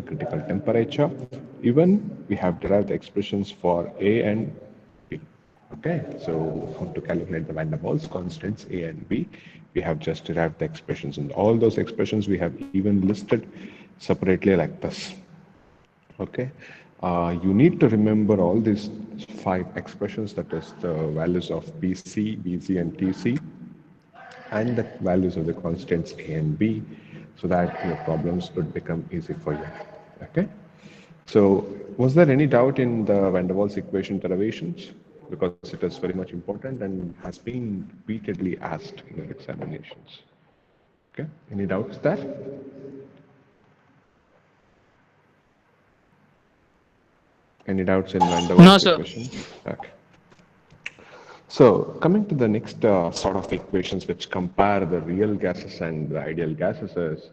and critical temperature. Even we have derived the expressions for A and B. Okay, so how to calculate the van der Waals constants A and B, we have just derived the expressions, and all those expressions we have even listed separately like this. Okay, you need to remember all these five expressions, that is the values of BC, BZ, and TC, and the values of the constants A and B, so that your problems would become easy for you. Okay. So, was there any doubt in the van der Waals equation derivations? Because it is very much important and has been repeatedly asked in your examinations. Okay. Any doubts there? Any doubts in van der No, Waals sir. equation? Okay. So, coming to the next sort of equations which compare the real gases and the ideal gases is,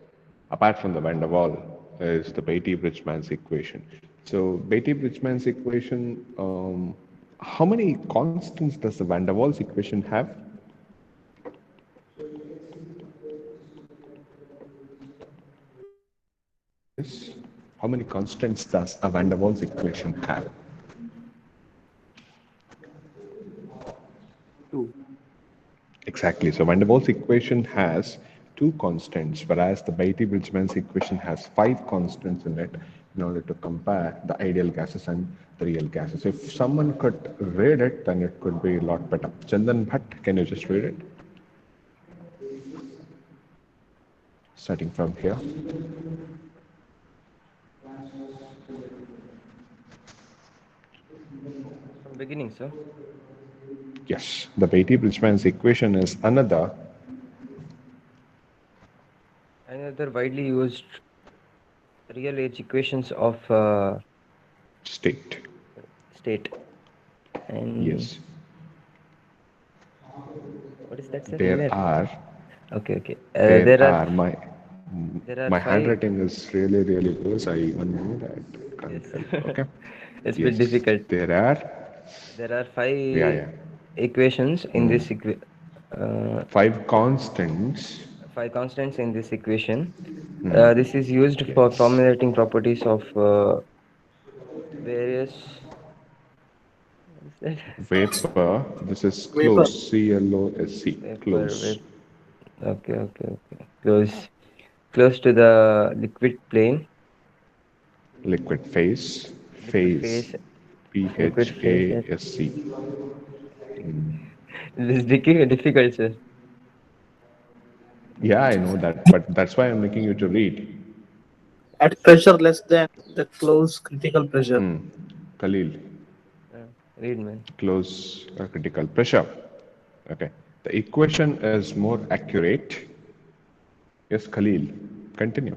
apart from the van der Waal, is the Beattie-Bridgeman's equation. So, Beattie-Bridgeman's equation, how many constants does the van der Waals equation have? Yes. How many constants does a van der Waals equation have? Two. Exactly. So van der Waals equation has two constants, whereas the Beattie-Bridgeman's equation has five constants in it in order to compare the ideal gases and the real gases. If someone could read it, then it could be a lot better. Chandan Bhatt, can you just read it? Starting from here. From beginning, sir. Yes, the Beattie-Bridgeman's equation is another Widely used real age equations of state. state. And Yes. what is that, sir? There Linear. are Okay. there There are are my five. handwriting is really loose. I even know that. Can't Yes, help. Okay. it's a bit Yes, difficult. there are. There are Yeah. equations in this Five constants. five constants in this equation. Hmm. This is used for Yes. formulating properties of various. What is that? Vapor. This is Vapor. close. CLOSC. Vapor. Close. Okay. Close to the liquid plane. Liquid phase. Liquid Phase. phase. Liquid phase. PHASC. This is difficult, sir. Yeah, I know that, but that's why I'm making you to read. At pressure less than the close critical pressure. Khalil. Read, man. Close critical pressure. Okay. The equation is more accurate. Yes, Khalil. Continue.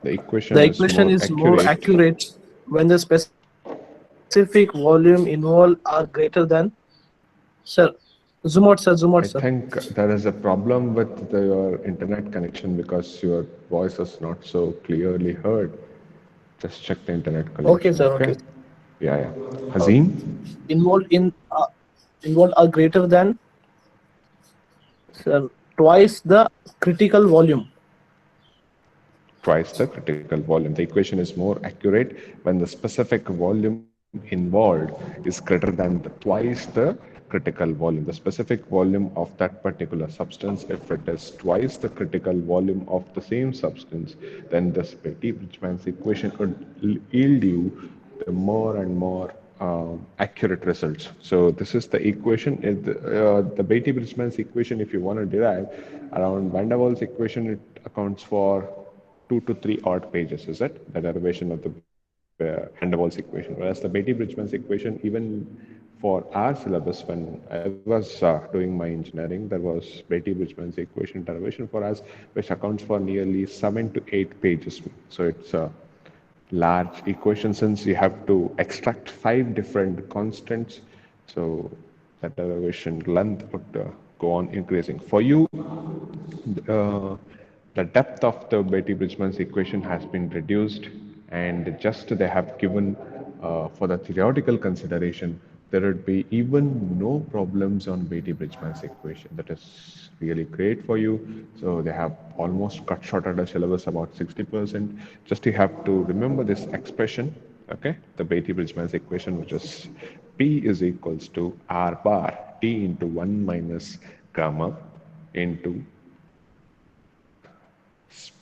The equation The is equation more is more accurate. accurate when the specific volume involved are greater than. Sir, zoom out, sir. Zoom out, I sir. think there is a problem with your internet connection because your voice is not so clearly heard. Just check the internet Okay, connection, sir. okay? Okay. Yeah. Uh, Hazim? involved in involved are greater than, sir, twice the critical volume. Twice the critical volume. The equation is more accurate when the specific volume involved is greater than twice the critical volume. The specific volume of that particular substance, if it is twice the critical volume of the same substance, then this Beattie-Bridgeman's equation would yield you the more and more accurate results. So this is the equation. The Beattie-Bridgeman's equation, if you want to derive, around van der Waals equation, it accounts for 2 to 3 odd pages, is it? The derivation of the van der Waals equation. Whereas the Beattie-Bridgeman's equation, even for our syllabus, when I was doing my engineering, there was Beattie-Bridgeman's equation derivation for us, which accounts for nearly 7 to 8 pages. So it's a large equation since you have to extract 5 different constants. So the derivation length would go on increasing. For you, uh, the depth of the Beattie-Bridgeman's equation has been reduced, and just they have given for the theoretical consideration there would be even no problems on Beattie-Bridgeman's equation. That is really great for you. So they have almost cut short at the syllabus about 60%. Just you have to remember this expression, okay? The Beattie-Bridgeman's equation, which is P is equals to R bar T into 1 minus gamma into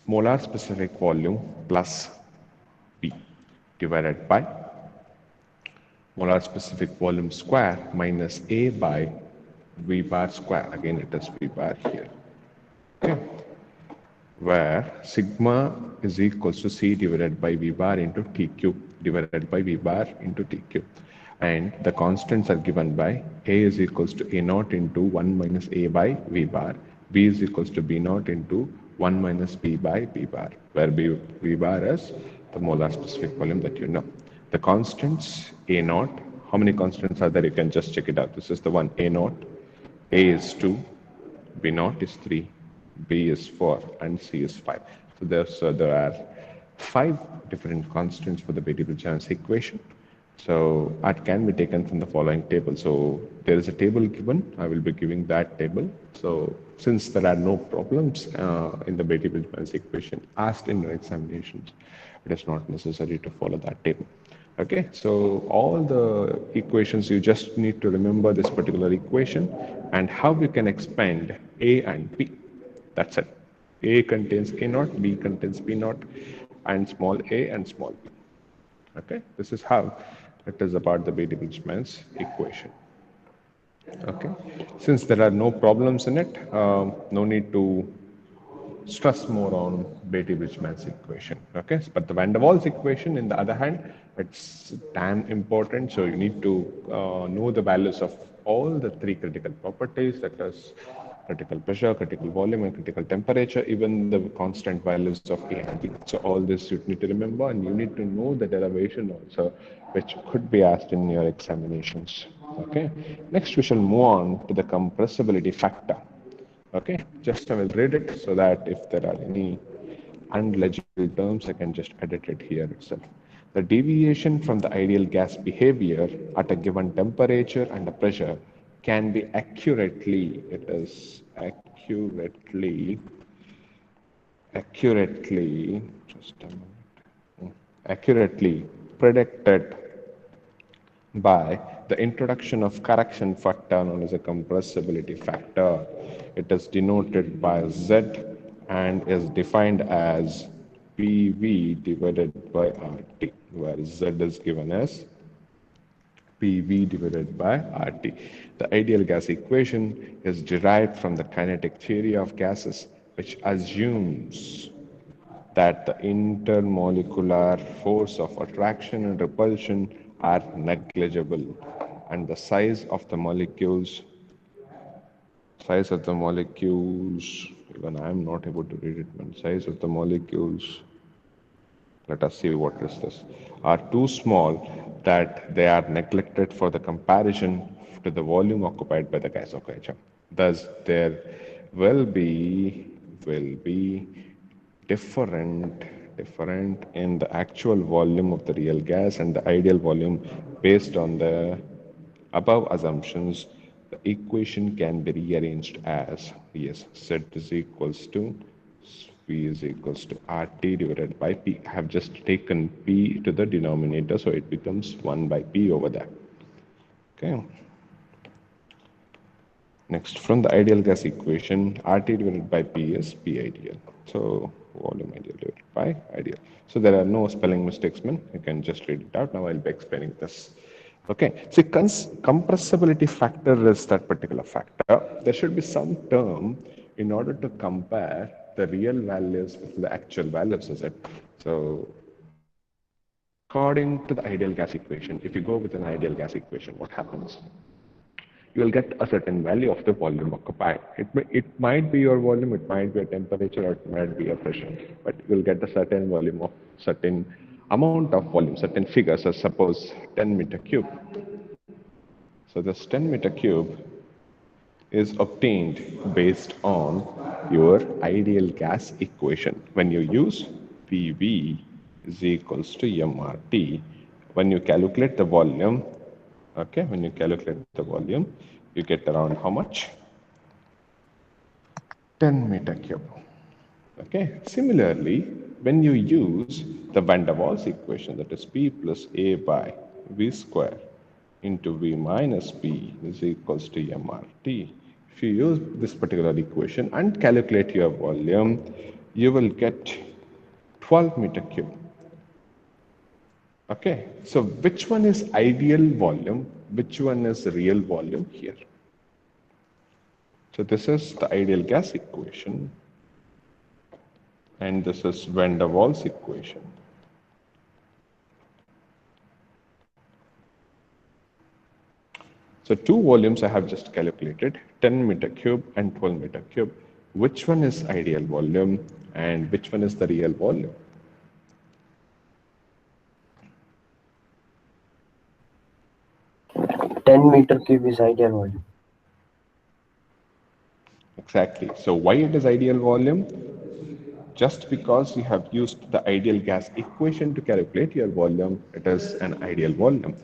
molar specific volume plus P divided by molar specific volume square minus A by V bar square. Again, it is V bar here. Okay. Where sigma is equals to C divided by V bar into T cube divided by V bar into T cube. And the constants are given by A is equals to A naught into 1 minus A by V bar. B is equals to B naught into 1 minus B by B bar, where V bar is the molar specific volume that you know. The constants A naught, how many constants are there? You can just check it out. This is the one A naught. A is 2, B naught is 3, B is 4, and C is 5. So there are 5 different constants for the Beattie-Bridgeman equation. So that can be taken from the following table. So there is a table given. I will be giving that table. So since there are no problems in the Beattie-Bridgeman equation asked in your examinations, it is not necessary to follow that table. Okay, so all the equations, you just need to remember this particular equation and how you can expand A and B. That's it. A contains A naught, B contains B naught, and small a and small b. Okay, this is how it is about the Beattie-Bridgeman's equation. Okay, since there are no problems in it, no need to stress more on Beattie-Bridgeman's equation. Okay, but the Van der Waals equation, in the other hand, it's damn important. So you need to know the values of all the 3 critical properties, that is critical pressure, critical volume, and critical temperature, even the constant values of A and B. So all this you need to remember, and you need to know the derivation also, which could be asked in your examinations. Okay, next we shall move on to the compressibility factor. Okay, just I will read it so that if there are any unlegible terms, I can just edit it here itself. The deviation from the ideal gas behavior at a given temperature and a pressure can be accurately, it is accurately, just a minute, accurately predicted by the introduction of correction factor known as a compressibility factor. It is denoted by Z and is defined as PV divided by RT, where Z is given as PV divided by RT. The ideal gas equation is derived from the kinetic theory of gases, which assumes that the intermolecular force of attraction and repulsion are negligible, and the size of the molecules, even I am not able to read it, man. Size of the molecules, let us see what is this, are too small that they are neglected for the comparison to the volume occupied by the gas. Okay, thus there will be different in the actual volume of the real gas and the ideal volume. Based on the above assumptions, the equation can be rearranged as, yes, Z is equals to V is equals to RT divided by P. I have just taken P to the denominator, so it becomes 1 by P over there. Okay. Next, from the ideal gas equation, RT divided by P is P ideal. So volume ideal divided by ideal. So there are no spelling mistakes, man. You can just read it out. Now I'll be explaining this. Okay, so compressibility factor is that particular factor. There should be some term in order to compare the real values with the actual values, is it? So according to the ideal gas equation, if you go with an ideal gas equation, what happens? You will get a certain value of the volume occupied. It might be your volume, it might be a temperature, or it might be a pressure, but you will get a certain volume of certain amount of volume, certain figures, so suppose 10 meter cube. So this 10 meter cube is obtained based on your ideal gas equation. When you use PV is equals to MRT, when you calculate the volume, Okay, when you calculate the volume, you get around how much? 10 meter cube. Okay, similarly, when you use the van der Waals equation, that is P plus A by V square into V minus P is equals to MRT. If you use this particular equation and calculate your volume, you will get 12 meter cube. Okay, so which one is ideal volume? Which one is real volume here? So this is the ideal gas equation, and this is van der Waals equation. So two volumes I have just calculated, 10 meter cube and 12 meter cube. Which one is ideal volume and which one is the real volume? 10-meter cube is ideal volume. Exactly. So why it is ideal volume? Just because you have used the ideal gas equation to calculate your volume, it is an ideal volume.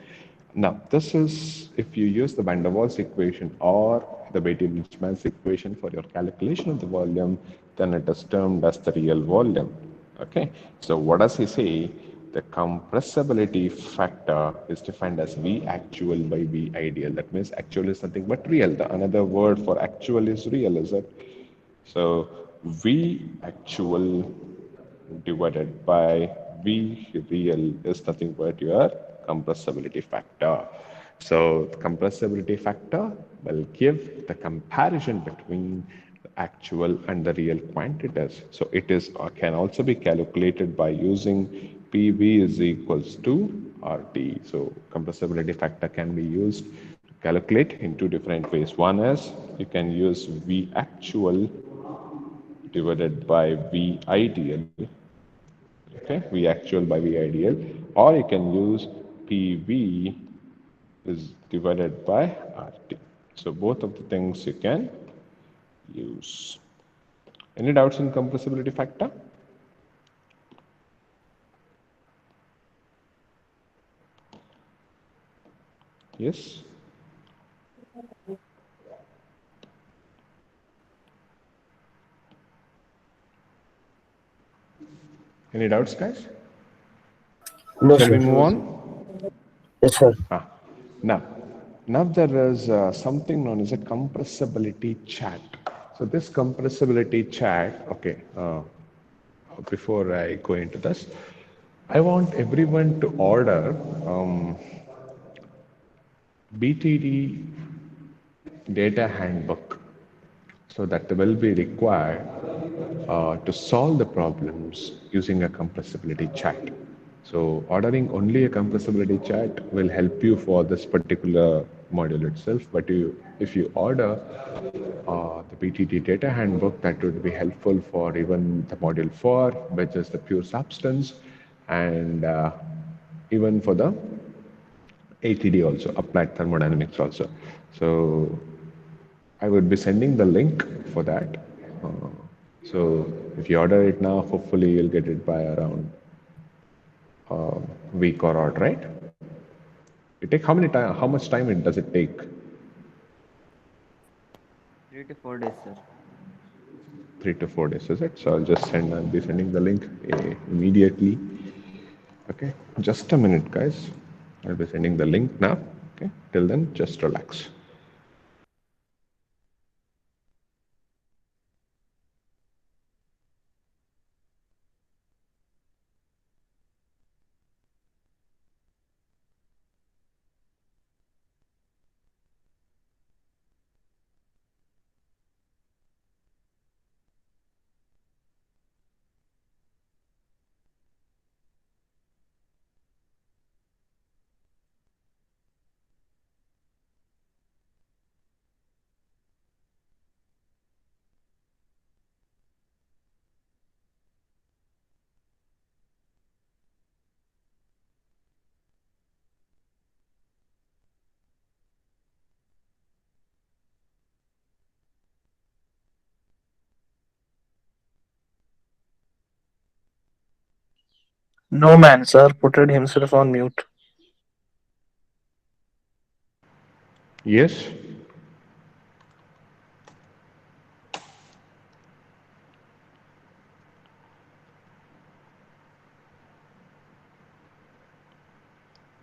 Now, this is if you use the van der Waals equation or the Beattie-Bridgeman's equation for your calculation of the volume, then it is termed as the real volume. Okay, so what does he say? The compressibility factor is defined as V actual by V ideal. That means actual is nothing but real. The another word for actual is real, is it? So V actual divided by V real is nothing but your compressibility factor. So the compressibility factor will give the comparison between the actual and the real quantities. So it is can also be calculated by using PV is equals to RT. So compressibility factor can be used to calculate in two different ways. One is you can use V actual divided by V ideal, okay, V actual by V ideal, or you can use PV is divided by RT. So both of the things you can use. Any doubts in compressibility factor? Yes? Any doubts, guys? No, Shall we sir. move on? Yes, sir. Ah, now, now there is something known as a compressibility chart. So this compressibility chart, okay, before I go into this, I want everyone to order BTD data handbook. So that will be required to solve the problems using a compressibility chart. So ordering only a compressibility chart will help you for this particular module itself. But if you order the BTD data handbook, that would be helpful for even the module 4, which is the pure substance, and even for the ATD also, applied thermodynamics also. So I would be sending the link for that. Uh, so if you order it now, hopefully you'll get it by around week or odd, right? It take how many time? How much time it does it take? 3 to 4 days, sir. 3 to 4 days, is it? So I'll just send. I'll be sending the link immediately. Okay, just a minute, guys. I'll be sending the link now. Okay, till then, just relax. No man, sir, put himself on mute. Yes.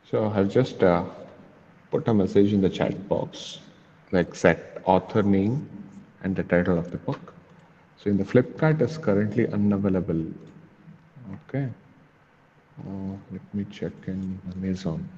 So I've just put a message in the chat box, like set author name and the title of the book. So in the Flipkart is currently unavailable. Okay. Let me check in Amazon.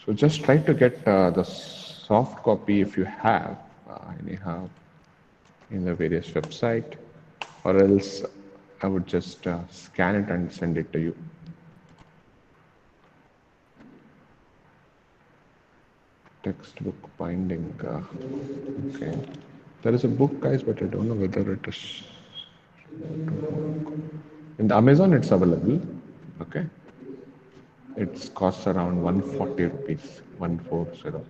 So just try to get the soft copy if you have anyhow in the various website, or else I would just scan it and send it to you. Textbook binding. Okay. There is a book, guys, but I don't know whether it is in the Amazon. It's available. Okay. It costs around 140 rupees. 140.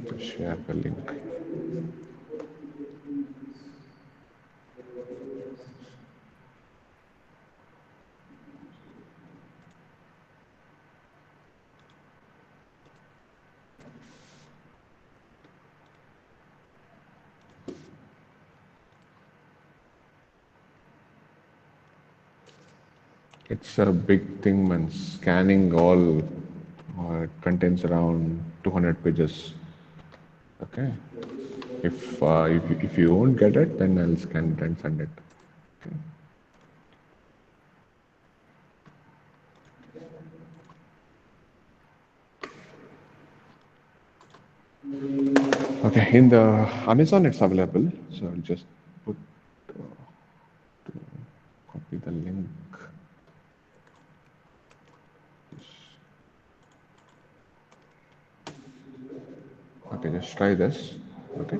Just share the link. It's a big thing, man. Scanning all it contains around 200 pages. Okay. If you won't get it, then I'll scan it and send it. Okay. Okay. In the Amazon, it's available. So I'll just put copy the link. Okay, just try this. Okay.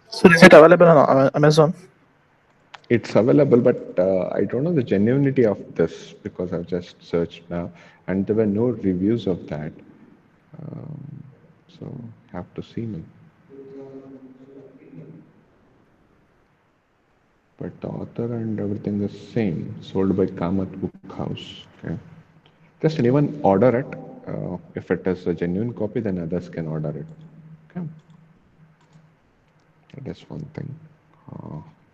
So is it available on Amazon? It's available, but I don't know the genuinity of this because I've just searched now, and there were no reviews of that. So have to see me. But the author and everything is same. Sold by Kamath Book House. Okay. Just anyone order it. If it is a genuine copy, then others can order it. Okay. That is one thing.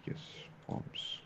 Yes, forms.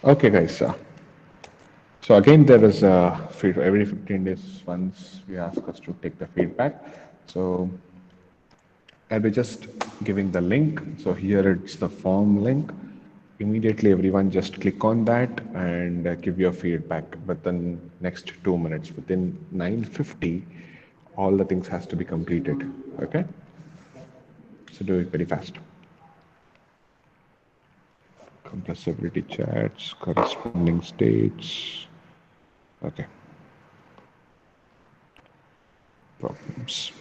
Okay, guys. So again, there is every 15 days once we ask us to take the feedback. So I'll be just giving the link. So here it's the form link. Immediately, everyone just click on that and give your feedback within next 2 minutes. Within 9:50, all the things has to be completed. Okay, so do it very fast. Compressibility chats, corresponding states. Okay, problems.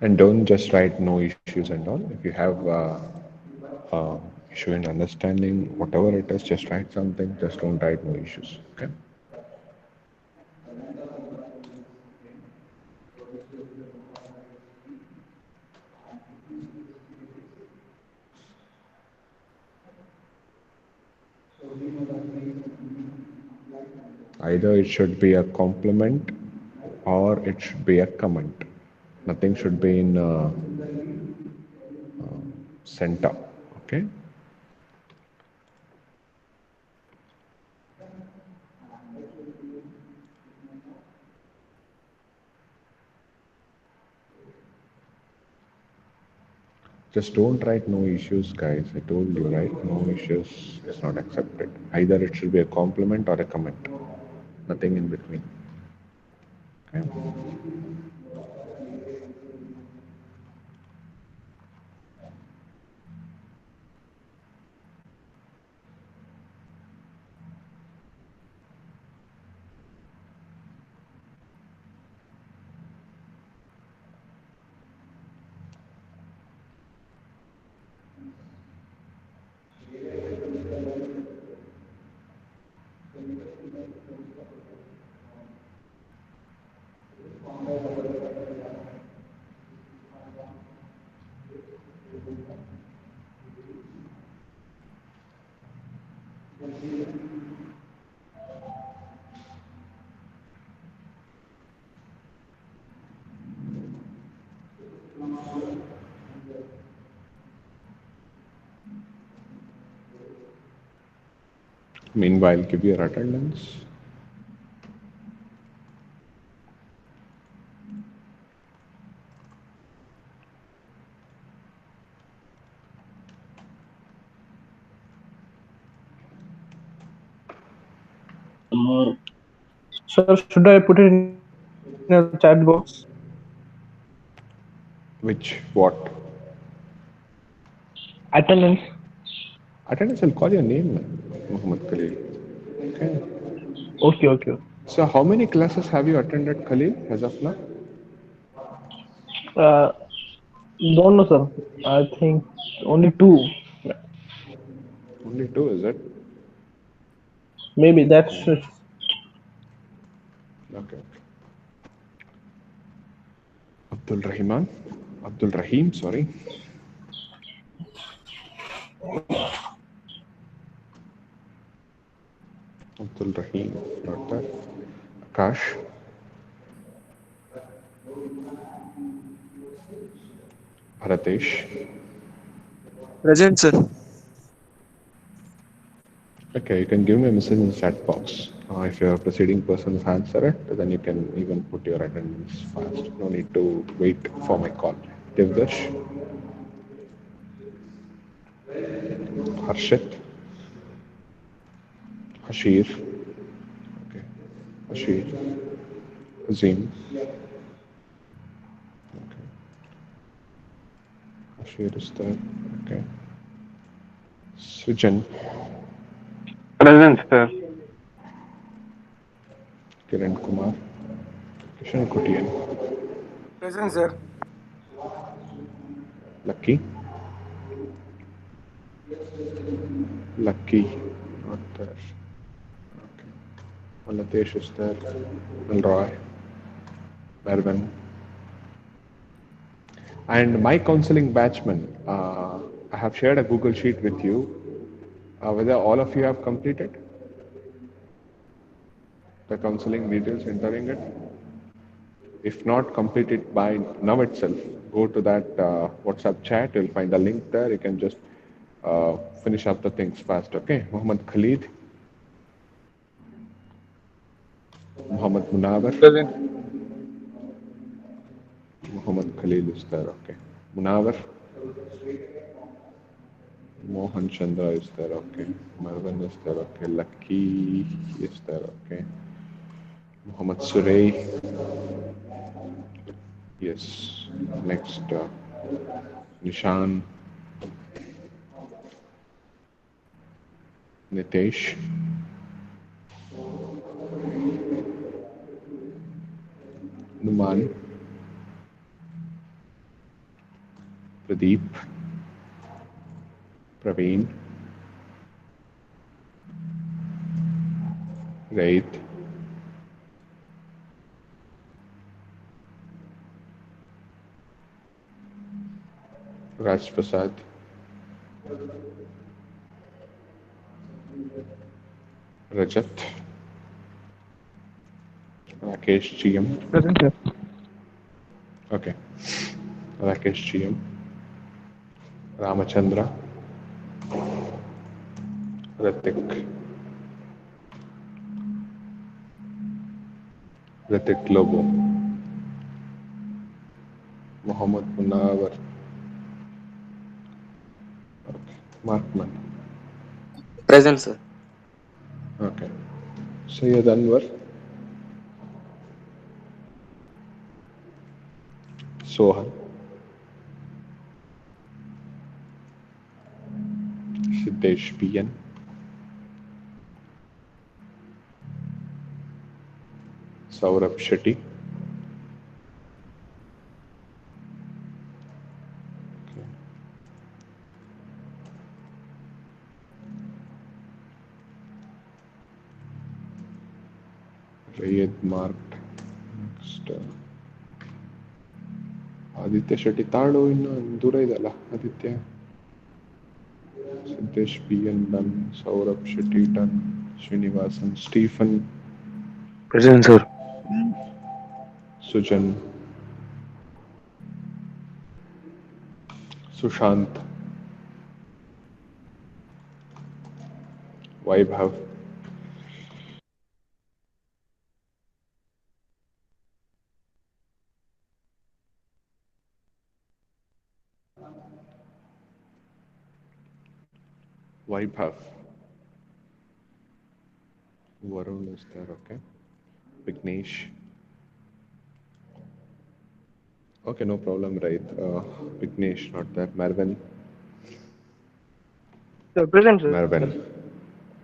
And don't just write no issues and all. If you have issue in understanding whatever it is, just write something. Just don't write no issues. Okay. Either it should be a compliment or it should be a comment. Nothing should be in center. Okay. Just don't write no issues, guys. I told you, right? No issues is not accepted. Either it should be a compliment or a comment. Nothing in between. Okay. Meanwhile, give your attendance. Sir, should I put it in a chat box? Which what? Attendance. Attendance, I'll call your name, Muhammad Khalil. Okay. Okay, okay. So, how many classes have you attended, Khalil, as of now? Uh, don't know, sir. I think only two. Only two, is it? Maybe that's Okay. Abdul Rahman. Abdul Rahim, sorry. Abdul Rahim, not that. Akash. Bharatesh. Present, sir. Okay, you can give me a message in the chat box. If your preceding person has answered it, then you can even put your attendance fast. No need to wait for my call. Devdash, Harshit, Hashir, okay, Hashir, Azim, okay, Hashir is there, okay, Sujan, Present, sir. Kiran Kumar, Kishan Kutian, Present, sir. Lucky, Lucky, not there, okay, Malatesh is there, Roy, Mervin, and my counseling batchman. I have shared a Google Sheet with you. Whether all of you have completed the counseling details, entering it. If not, complete it by now itself. Go to that WhatsApp chat. You'll find the link there. You can just finish up the things fast. Okay. Muhammad Khalid, Muhammad Munawar. Present. Muhammad Khalil is there. Okay. Munawar. Mohan Chandra is there. Okay. Marwan is there. Okay. Lucky is there. Okay. Muhammad Surey. Yes. Next, Nishan, Nitesh, Numan, Pradeep, Praveen, Raid, Raj Prasad, Rajat, Rakesh GM. Present, sir. Okay. Rakesh GM, Ramachandra, Ritik, Ritik Lobo, Muhammad Munawar, okay. Markman, Present, sir. okay. Sayyid Anwar, Sohan, Siddesh PN, Saurabh Shetty, Rayed marked. Next, Aditya Shetty ತಾಳು ಇನ್ನು ದೂರ ಇದೆಯಲ್ಲ Aditya Siddesh P N done Saurabh Shetty done Srinivasan Stephen Present, sir. Sujan Sushant Vaibhav Vaibhav. Varun is there, okay. Vignesh. Okay, no problem, right? Vignesh, not there. Marvin. Sir, present, sir. Marvin.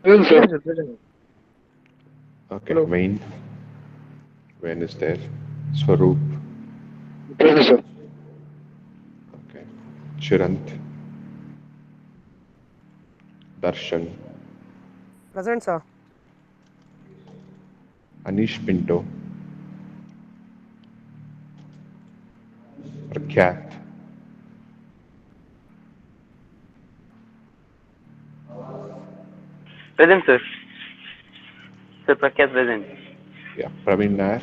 Present, sir. Present, sir. Present. Okay, Hello. Wayne. Wayne is there. Swaroop. Present, sir. Okay. Chirant. Darshan. Present, sir. Anish Pinto. Prakhyat. Present, sir. Sir, Prakyat present. Yeah, Praveen Nair.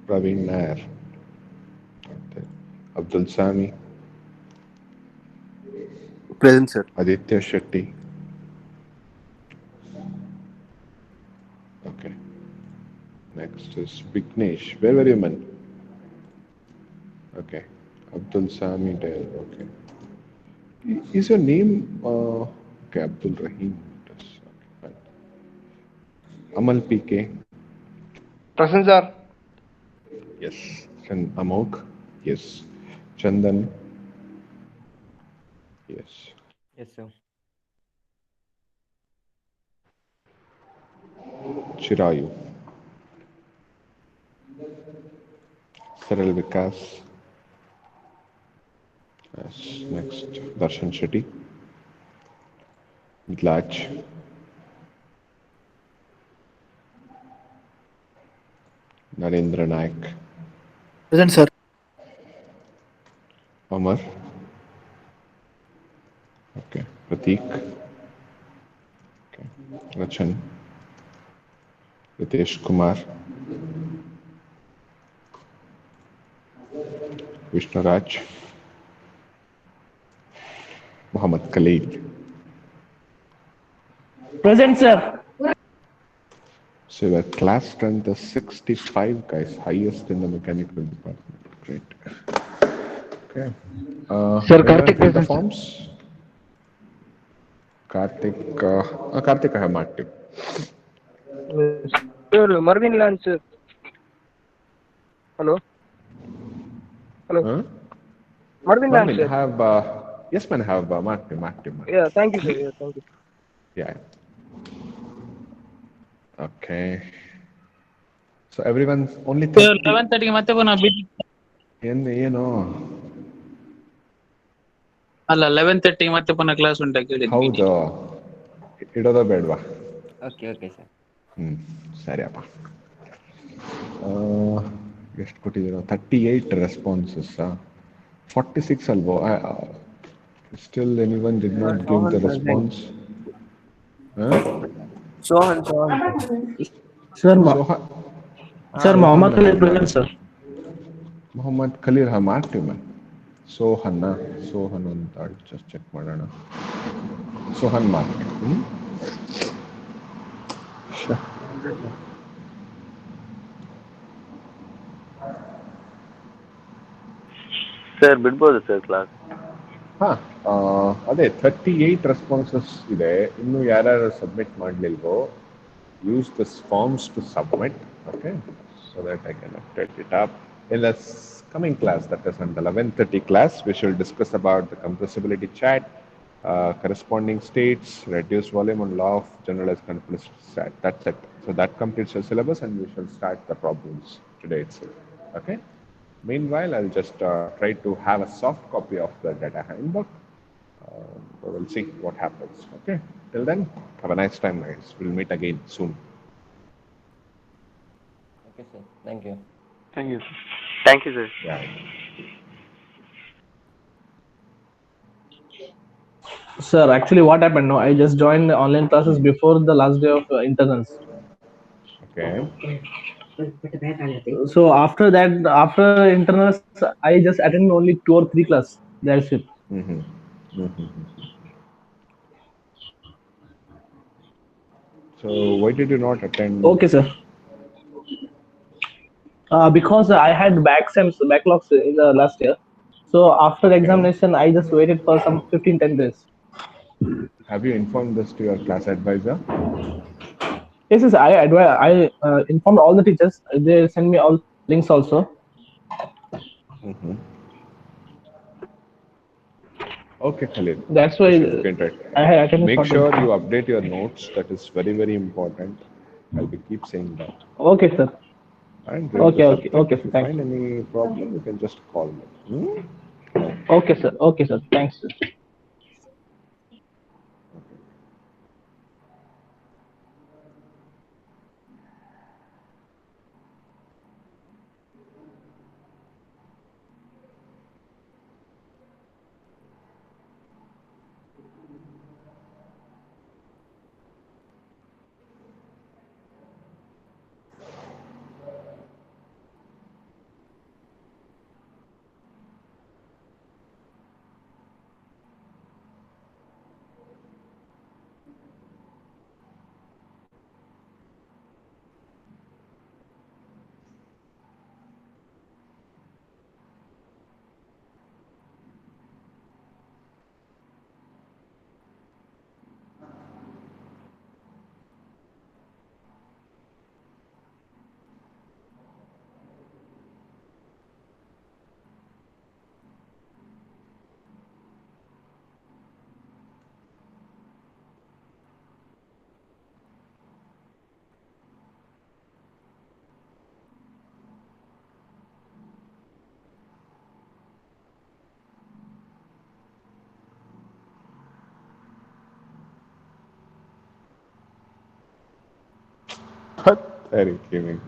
Praveen Nair. Abdul Sami. Present, sir. Aditya Shetty. Okay. Next is Vignesh. Where were you, man? Okay. Abdul Sami Dale. Okay. Is your name okay? Abdul Rahim. Yes. Okay, fine. Amal PK. Present, sir. Yes. And Amok. Yes. Chandan. Yes. Yes, sir. Chirayu. Saral Vikas. Yes. Next, Darshan Shetty. Glach. Narendra Naik. Present, sir. Amar. Okay. Pratik. Okay. Rachan. Ritesh Kumar, Vishnu Raj, Muhammad Khalid. Present, sir. So your class strength is 65 guys, highest in the mechanical department. Great. Okay. Sir, Everyone Karthik fill the present, sir. forms. Karthik, I have marked him. Sir, Marvin Lance, sir. Hello? Hello? Huh? Marvin Lance, Marvin, sir. have yes, man, have marked him. Yeah, thank you, sir. Yeah, thank you. Yeah. Okay. So everyone's only Sir, 30. 11:30 ಮತ್ತೆ ಪುನಃ ಏನು ಅಲ್ಲ 11:30 ಮತ್ತೆ ಪುನಃ class ಉಂಟಾ ಕೇಳಿದ್ದು. ಹೌದು, ಇಡೋದ ಬೇಡವಾ? Okay okay sir. ಸರಿಯಪ್ಪ. ಎಷ್ಟು ಕೊಟ್ಟಿದ್ದೀರಾ? 38 ರೆಸ್ಪಾನ್ಸಸ್, 46 ಅಲ್ವೋ? Still anyone did not give Sohan the present. response? Huh? Sohan. Sir, Sohan, sir, Sohan Mohammed Khalil have present, sir. Muhammad Khalil have marked him. Sohan ಅಂತ just check ಮಾಡೋಣ. Sohan marked. Sir ಬಿಡ್ಬೋದು sir class. ಅದೇ 38 responses ಇದೆ. ಇನ್ನು ಯಾರ್ಯಾರು submit ಮಾಡಲಿಲ್ವೋ, use this forms to submit. Okay, so that I can update it up. In the coming class, that is on the 11:30 class, we shall discuss about the compressibility chat, corresponding states, reduced volume, and law of generalized compressibility chat. That's it. So that completes your syllabus, and we shall start the problems today itself. Okay. Meanwhile, I'll just try to have a soft copy of the data handbook. So we'll see what happens. Okay. Till then, have a nice time, guys. We'll meet again soon. Okay sir, thank you. Thank you. Thank you sir. Yeah. Sir, actually, what happened? No, I just joined the online classes before the last day of internals. Okay. So after that, after internals, I just attended only 2 or 3 classes. That's it. So why did you not attend? Okay, sir. Because I had backlogs in the last year. So after the examination, I just waited for some 15-10 days. Have you informed this to your class advisor? Yes, yes, I informed all the teachers. They send me all links also. Okay, Khalid. That's why You should look into it. I had attended. Make for sure them. you update your notes. That is very, very important. I'll be keep saying that. Okay, sir. And during Okay, the okay, subject, okay, if sir. you Thanks. find any problem, you can just call me. Okay, sir. Okay, sir. Thanks, sir. Very giving.